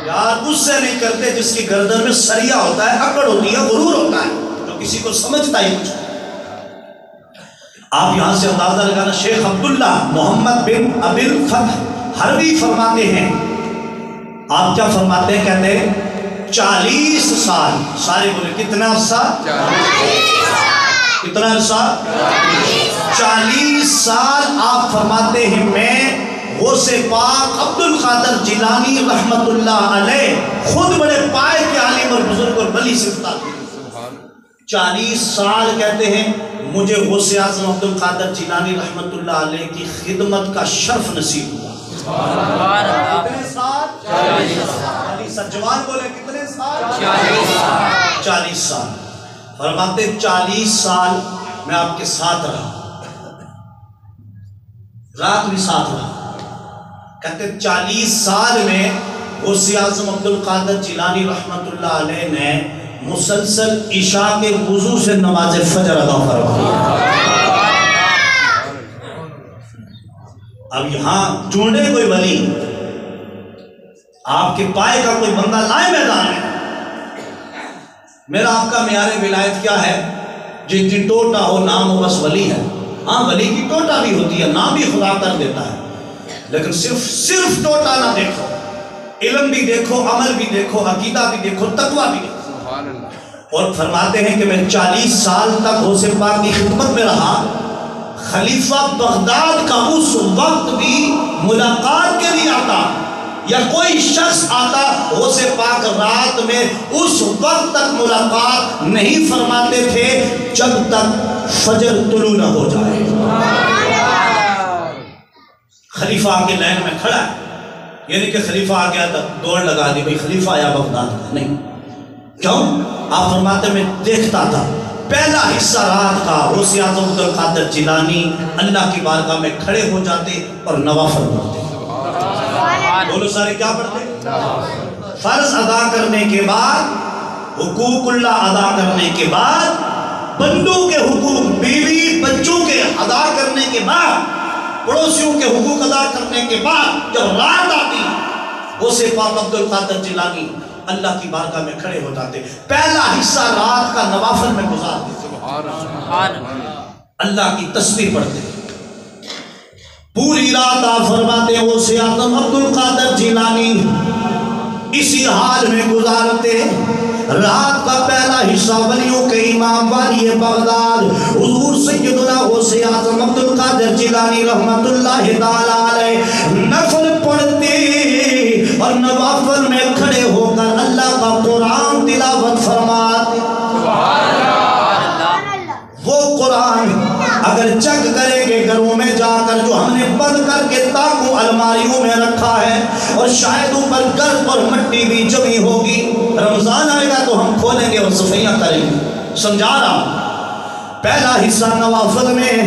پیار اس سے نہیں کرتے جس کی گردن میں سریا ہوتا ہے، اکڑ ہوتی ہے، غرور ہوتا ہے، جو کسی کو سمجھتا ہی کچھ۔ آپ یہاں سے اندازہ لگانا، شیخ عبداللہ محمد بن ابی الفتح حربی فرماتے ہیں آپ کیا فرماتے ہیں؟ کہتے ہیں 40 سال. سارے بولے کتنا عرصہ؟ 40 سال. کتنا عرصہ؟ 40 سال. آپ فرماتے ہیں میں غوث پاک عبد القادر جیلانی رحمت اللہ علیہ خود بڑے پائے کے عالم اور بزرگ اور ولی سے بتاتے ہیں 40 سال کہتے ہیں مجھے غوث اعظم عبد القادر جیلانی رحمت اللہ علیہ کی خدمت کا شرف نصیب ہوا. کتنے سال؟ 40 سال. جوان بولے کتنے سال؟ 40 سال. فرماتے 40 سال میں آپ کے ساتھ رہا, رات بھی ساتھ رہا. کہتے 40 سال میں غوث اعظم عبد القادر جیلانی رحمت اللہ علیہ نے مسلسل عشاء کے وضو سے نماز فجر ادا فرمائی. اب یہاں ڈھونڈے کوئی ولی, آپ کے پائے کا کوئی بندہ لائے میدان میں. میرا آپ کا معیار ولایت کیا ہے؟ جن کی ٹوٹا ہو نام ہو بس ولی ہے. ہاں ولی کی ٹوٹا بھی ہوتی ہے, نام بھی خدا کر دیتا ہے, لیکن صرف ٹوٹا نہ دیکھو, علم بھی دیکھو, عمل بھی دیکھو, عقیدہ بھی دیکھو, تقویٰ بھی دیکھو. اور فرماتے ہیں کہ میں 40 سال تک غوث پاک کی خدمت میں رہا. خلیفہ بغداد کا اس وقت بھی ملاقات کے لیے آتا یا کوئی شخص آتا, غوث پاک رات میں اس وقت تک ملاقات نہیں فرماتے تھے جب تک فجر طلوع نہ ہو جائے. خلیفہ آ کے لائن میں کھڑا ہے, یعنی کہ خلیفہ آ گیا تو دوڑ لگا دی بھئی خلیفہ آیا بغداد کا, نہیں. کیوں؟ آپ فرماتے میں دیکھتا تھا پہلا حصہ رات کا غوث اعظم عبد القادر جیلانی اللہ کی بارگاہ میں کھڑے ہو جاتے اور نوافل پڑھتے. بولو سارے کیا پڑھتے؟ فرض ادا کرنے کے بعد, حقوق اللہ ادا کرنے کے بعد, بندوں کے حقوق بیوی بچوں کے ادا کرنے کے بعد, پڑوسیوں کے حقوق ادا کرنے کے بعد جب رات آتی غوث پاک عبد القادر جیلانی اللہ کی بارگاہ میں کھڑے ہو جاتے. پہلا حصہ رات کا نوافل میں گزارتے, اللہ کی تسبیح پڑھتے. پوری رات آپ فرماتے ہیں غوث اعظم عبد القادر جیلانی اسی حال میں گزارتے. رات کا پہلا حصہ ولیوں کے امام والی بغداد حضور سیدنا غوث اعظم عبد القادر جیلانی رحمت اللہ تعالی علیہ نفل پڑھتے اور نوافل میں کھڑے ہو کر اللہ کا قرآن تلاوت فرماتے. وہ قرآن اگر چیک کریں گے گھروں میں جا کر جو ہم نے بند کر کے تاکوں الماریوں میں رکھا ہے اور شاید اوپر گرد اور مٹی بھی جمی ہوگی, رمضان آئے گا تو ہم کھولیں گے اور صفائیاں کریں گے. سمجھا رہا پہلا حصہ نوافل میں,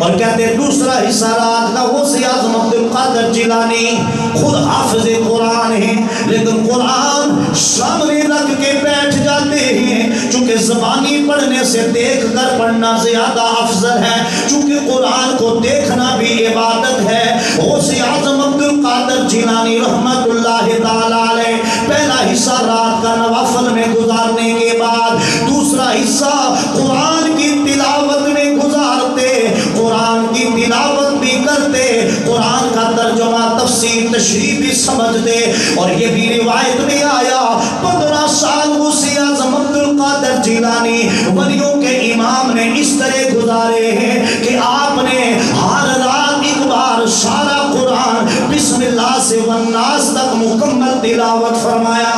اور کہتے دوسرا حصہ رات کا غوث اعظم عبد القادر جیلانی خود حافظ قرآن ہیں لیکن قرآن سامنے رکھ کے بیٹھ جاتے ہیں, چونکہ زبانی پڑھنے سے دیکھ کر پڑھنا زیادہ افضل ہے, چونکہ قرآن کو دیکھنا بھی عبادت ہے. غوث اعظم عبد القادر جیلانی رحمت اللہ تعالی علیہ پہلا حصہ رات کا نوافل میں گزارنے کے بعد دوسرا حصہ قرآن کی تلاوت میں گزارتے, قرآن کی تلاوت بھی کرتے, قرآن کا ترجمہ تفسیر تشریح بھی سمجھتے. اور یہ بھی روایت میں آیا 15 سال غوث اعظم عبد القادر جیلانی ولیوں کے امام نے اس طرح گزارے ہیں کہ آپ نے ہر رات ایک بار سارا قرآن بسم اللہ سے والناس تک مکمل تلاوت فرمایا.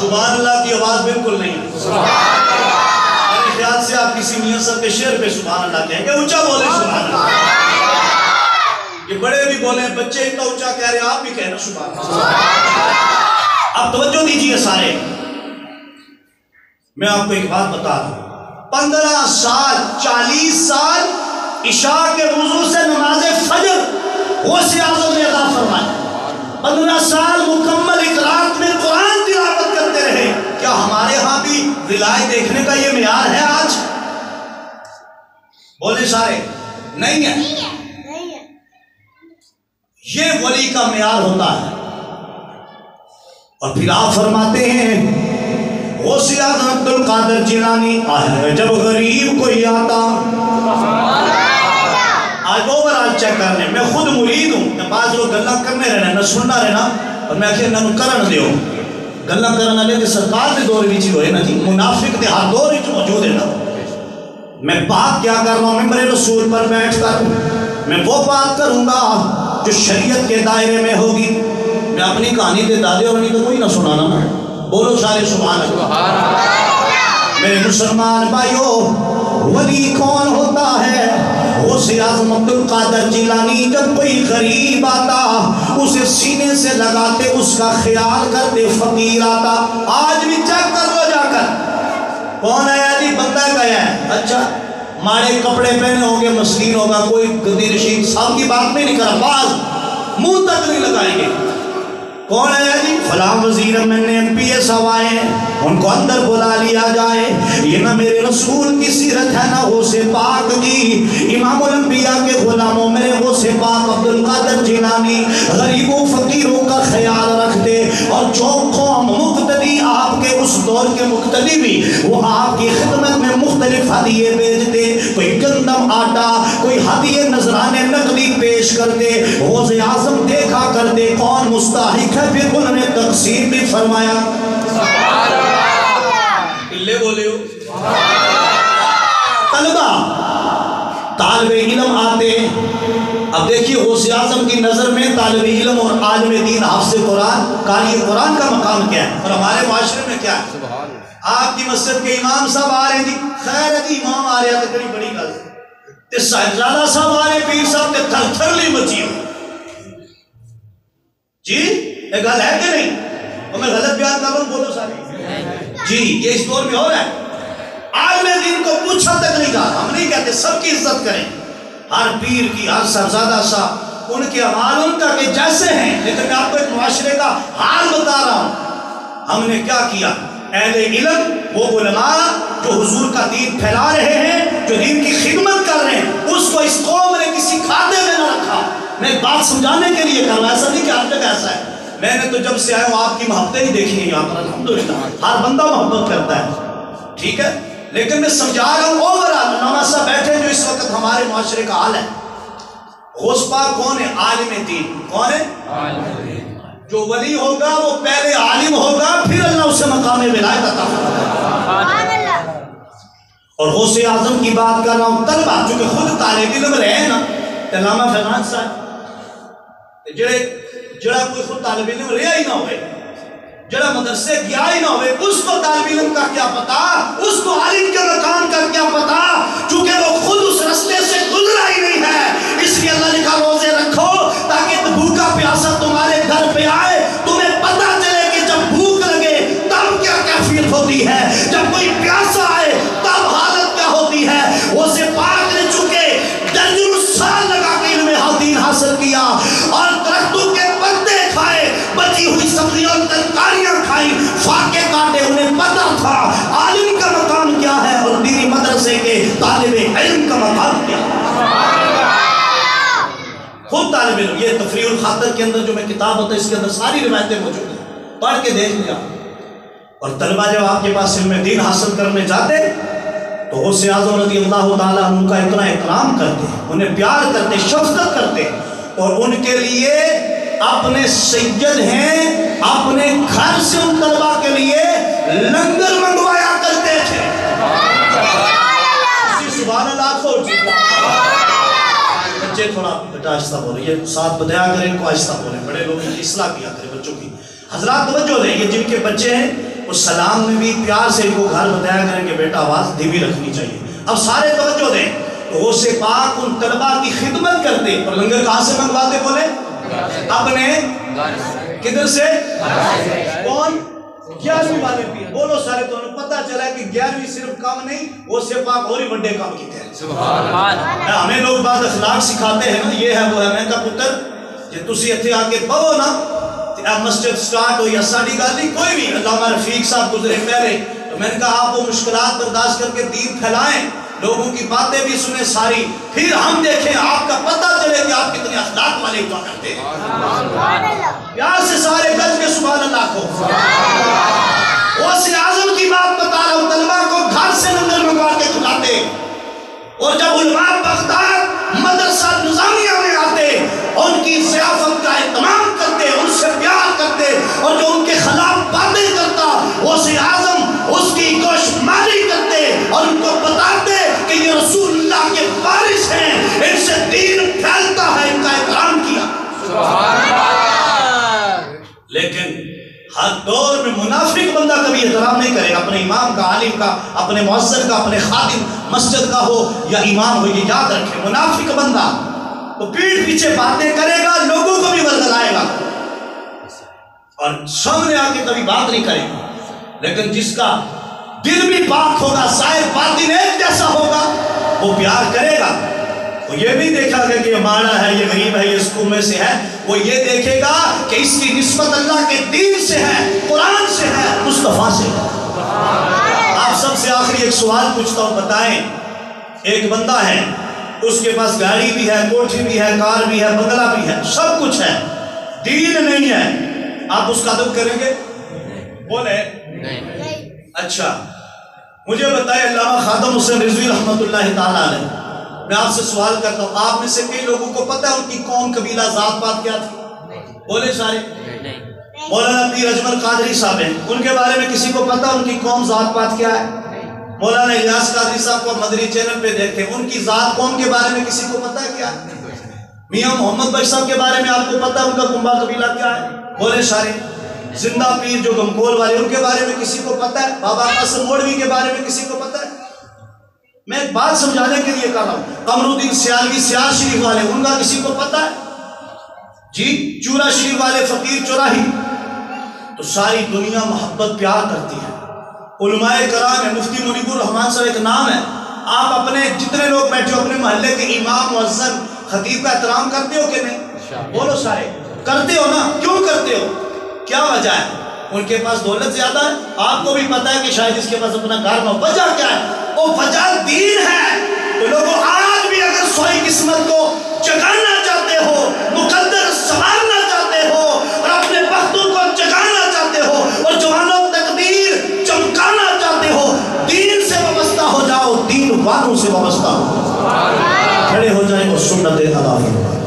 سبحان اللہ کی آواز بالکل نہیں ہے. خیال سے آپ کسی میاں صاحب کے شعر پہ سبحان اللہ کہیں گے, اونچا بولے سبحان اللہ. یہ بڑے بھی بولیں, بچے اتنا اونچا کہہ رہے ہیں, آپ بھی کہنا سبحان اللہ. اب توجہ دیجئے سارے, میں آپ کو ایک بات بتا دوں. 15 سال 40 سال عشاء کے وضو سے نماز فجر غوث اعظم نے ادا فرمایا. 15 سال مکمل ایک رات میں قرآن تلاوت کرتے رہے. کیا ہمارے ہاں بھی ولایت دیکھنے کا یہ معیار ہے آج؟ بولے سارے نہیں ہے. یہ ولی کا معیار ہوتا ہے. اور پھر آپ فرماتے ہیں غوث اعظم عبد القادر جیلانی جب غریب کوئی آتا, آج وہ چیک کرنے میں خود مرید ہوں کہ بعض لوگ گلہ کرنے رہنا نہ سننا رہنا اور میں آخر انہوں کرن دیو گلہ کرنا لے کہ سرکار دے دور بھی ہوئے نا جی منافق دے ہر دور بھی موجود ہے نا میں بات کیا کر رہا ہوں ممبر رسول پر بیٹھ کر میں وہ بات کروں گا جو شریعت کے دائرے میں ہوگی میں اپنی کہانی دے دادے اور نہیں تو کوئی نہ سنانا نا بولو سارے سبحان اللہ میرے مسلمان بھائیو ولی کون ہوتا ہے غوث اعظم عبد القادر جیلانی جب کوئی غریب آتا اسے سینے سے لگاتے اس کا خیال کرتے فقیر آتا آج بھی چیک کر لو جا کر کون آیا جی بندہ گیا ہے اچھا ماڑے کپڑے پہنے ہوں گے مسکین ہوگا کوئی گدی رشید صاحب کی بات میں نہیں کرا باز منہ تک نہیں لگائیں گے کون ہے جی فلاں وزیر میں نے ایم پی ایس ہوائے ہیں ان کو اندر بلا لیا جائے یہ نہ میرے رسول کی سیرت ہے نہ غوث پاک کی امام الانبیاء کے غلاموں میرے غوث پاک عبد القادر جیلانی غریبوں فقیروں کا خیال رکھتے اور جو قوم مقتدی آپ کے اس دور کے مقتدی بھی وہ آپ کی خدمت میں مختلف ہدیے بھیجتے کوئی گندم آٹا کوئی ہدیے نذرانے نقدی پیش کرتے غوث اعظم دیکھا کرتے کون مستحق پھر انہوں نے تقسیم بھی فرمایا لے بولے ہو طلبہ طالب علم آتے اب دیکھیے غوث اعظم کی نظر میں طالب علم اور عالم دین حافظ قرآن قاری قرآن کا مقام کیا ہے اور ہمارے معاشرے میں کیا ہے آپ کی مسجد کے امام صاحب آ رہے ہیں جی خیر ہے جی امام آ رہے ہیں تو بڑی بڑی گل تے صاحبزادہ صاحب آ رہے ہیں پیر صاحب تے تھر تھر لی مچی ہو جی ایک گل ہے کہ نہیں اور میں غلط بیان کر رہا ہوں بولو سارے جی یہ اس دور میں ہو رہا ہے عالم دین کو پوچھا تک نہیں جا ہم نہیں کہتے سب کی عزت کریں ہر پیر کی ہر صاحبزادہ صاحب ان کے اعمال ان کا کہ جیسے ہیں لیکن میں آپ کو ایک معاشرے کا حال بتا رہا ہوں ہم نے کیا کیا اہل علم وہ علماء جو حضور کا دین پھیلا رہے ہیں جو دین کی خدمت کر رہے ہیں اس کو اس قوم نے کسی کھاتے میں نہ رکھا میں بات سمجھانے کے لیے کر رہا ایسا نہیں کہ آپ تک ایسا ہے میں نے تو جب سے آیا ہوں آپ کی محبتیں ہی دیکھی ہیں یہاں پر الحمدللہ ہر بندہ محبت کرتا ہے ٹھیک ہے لیکن میں سمجھا رہا ہوں اوورآل علماء صاحب بیٹھے جو اس وقت ہمارے معاشرے کا حال ہے غوث پاک کون ہے عالم دین کون ہے جو ولی ہوگا وہ پہلے عالم ہوگا پھر اللہ اسے مقام ولایت عطا فرمائے اور غوث اعظم کی بات کر رہا ہوں طلبہ چونکہ خود طالب علم رہے نا علامہ فیضان صاحب جڑا کوئی خود طالب علم رہا ہی نہ ہوئے جڑا مدرسے گیا ہی نہ ہوئے اس کو طالب علم کا کیا پتا اس کو عالم کے مقام کا کیا پتا چونکہ وہ خود اس رستے سے گزرا ہی نہیں ہے اس لیے اللہ نے کہا روزے رکھو تاکہ بھوکا پیاسا تمہارے گھر پہ آئے تمہیں پتا چلے کہ جب بھوک لگے تب کیا کیفیت ہوتی ہے جب کوئی پیاسا آئے تب حالت کیا ہوتی ہے وہ سے پاک نے چکے درجنوں سال لگا کے علم دین حاصل کیا اور درختوں کے پتے کھائے بچی ہوئی سبزیاں ترکاریاں کھائیں فاقے کاٹے انہیں پتا تھا عالم کا مقام کیا ہے اور دینی مدرسے کے طالب علم کا مقام کیا ہے خود طالب علم یہ تفریح الخاطر کے اندر جو میں کتاب ہوتا ہے اس کے اندر ساری روایتیں موجود ہیں پڑھ کے دیکھ لیا اور طلبہ جب آپ کے پاس علم دین حاصل کرنے جاتے تو غوث اعظم رضی اللہ تعالیٰ عنہ کا اتنا احترام کرتے انہیں پیار کرتے شفقت کرتے اور ان کے لیے اپنے سید ہیں اپنے گھر سے ان طلبہ کے لیے لنگر منگوایا کرتے تھے سبحان اللہ کو بچے تھوڑا بیٹا آہستہ بولے یہ ساتھ بتایا کریں ان کو آہستہ بولیں بڑے لوگ اصلاح کیا کریں بچوں کی حضرات توجہ دیں یہ جن کے بچے ہیں اس سلام میں بھی پیار سے ان کو گھر بتایا کریں کہ بیٹا آواز دھیمی رکھنی چاہیے اب سارے توجہ دیں غوث پاک ان طلبہ کی خدمت کرتے اور لنگر کہاں سے منگواتے بولے اپنے کدھر سے کون 11ویں والے پیر بولو سارے تو انہیں پتہ چلا ہے کہ 11ویں صرف کام نہیں غوث پاک اور ہی بڑے کام کیتے ہیں ہمیں لوگ بعض اخلاق سکھاتے ہیں نا یہ ہے وہ ہے میں کہا پتر جی تسی اتھے آ کے پڑھو نا مسجد سٹارٹ ہو یا ساڑی گالی کوئی بھی علامہ رفیق صاحب گزرے پہلے تو میں نے کہا آپ وہ مشکلات برداشت کر کے دین پھیلائیں لوگوں کی باتیں بھی سنیں ساری پھر ہم دیکھیں آپ کا پتہ چلے کہ آپ کتنے اخلاق والے ہوا کرتے ہیں پیار سے سارے گج کے سبحان اللہ کو غوث اعظم کی بات بتا رہا ہوں طلبہ کو گھر سے لنگر منگوا کے کھلاتے اور جب علماء بغداد مدرسہ نظامیہ میں آتے، ان کی ضیافت کا اہتمام کرتے، ان سے پیار کرتے، اور جو ان کے خلاف باتیں کرتا غوث اعظم اس کی گوشت ماری کرتے اور ان کو بتاتے کہ یہ رسول اللہ کے وارث ہیں، ان سے دین پھیلتا ہے، ان کا احترام کیا۔ لیکن ہر دور میں منافق بندہ کبھی احترام نہیں کرے گا اپنے امام کا، عالم کا، اپنے مؤذن کا، اپنے خادم مسجد کا ہو یا امام ہو۔ یہ یاد رکھے، منافق بندہ تو پیٹھ پیچھے باتیں کرے گا، لوگوں کو بھی ورگلائے گا اور سامنے آ کے کبھی بات نہیں کرے گا۔ لیکن جس کا دل بھی پاک ہوگا، ظاہر باطن ایک جیسا ہوگا، وہ پیار کرے گا۔ وہ یہ بھی دیکھا گا کہ یہ ماڑا ہے، یہ غریب ہے، یہ اس قومے سے ہے، وہ یہ دیکھے گا کہ اس کی نسبت اللہ کے دین سے ہے، قرآن سے ہے، مصطفیٰ سے ہے۔ آپ سب سے آخری ایک سوال پوچھتا ہوں، بتائیں، ایک بندہ ہے، اس کے پاس گاڑی بھی ہے، کوٹھی بھی ہے، کار بھی ہے، بنگلہ بھی ہے، سب کچھ ہے، دین نہیں ہے، آپ اس کا ادب کریں گے؟ بولے اچھا مجھے بتائیں، علامہ خادم حسین رضوی رحمۃ اللہ تعالیٰ علیہ، میں آپ سے سوال کرتا ہوں، آپ میں سے کئی لوگوں کو پتہ ہے ان کی قوم، قبیلہ، ذات پات کیا تھی؟ بولے سارے؟ مولانا پیر اجمل قادری صاحب ہیں، ان کے بارے میں کسی کو پتہ ان کی قوم ذات پات کیا ہے؟ مولانا الیاس قادری صاحب کو مدری چینل پہ دیکھتے ہیں، ان کی ذات قوم کے بارے میں کسی کو پتہ ہے کیا ہے؟ میاں محمد بخش صاحب کے بارے میں آپ کو پتہ ہے ان کا کنبہ قبیلہ کیا ہے؟ بولے سارے؟ زندہ پیر جو گمکول والے، ان کے بارے میں کسی کو پتہ ہے؟ بابا قاسم موڑوی کے بارے میں کسی کو پتہ ہے؟ میں ایک بات سمجھانے کے لیے کہہ رہا ہوں، قمر الدین سیالوی سیال شریف والے، ان کا کسی کو پتہ ہے؟ جی چورا شریف والے فقیر چوراہی، تو ساری دنیا محبت پیار کرتی ہے، علماء کرام ہے، مفتی منیب الرحمان صاحب ایک نام ہے، آپ اپنے جتنے لوگ بیٹھے ہو اپنے محلے کے امام، مؤذن، خطیب کا احترام کرتے ہو کہ نہیں؟ بولو سارے، کرتے ہو نا؟ کیوں کرتے ہو؟ کیا وجہ ہے؟ ان کے پاس دولت زیادہ ہے، آپ کو بھی پتہ ہے کہ شاید اس کے پاس اپنا گھر نہ ہو، وجہ کیا ہے؟ وہ وجہ دین ہے۔ تو لوگوں آج بھی اگر سوئی قسمت کو جگانا چاہتے ہو، مقدر سنبھالنا چاہتے ہو اور اپنے بختوں کو جگانا چاہتے ہو اور جوانوں تقدیر چمکانا چاہتے ہو، دین سے وابستہ ہو جاؤ، دین والوں سے وابستہ ہو، کھڑے ہو جائیں اور سنت ادا کرو۔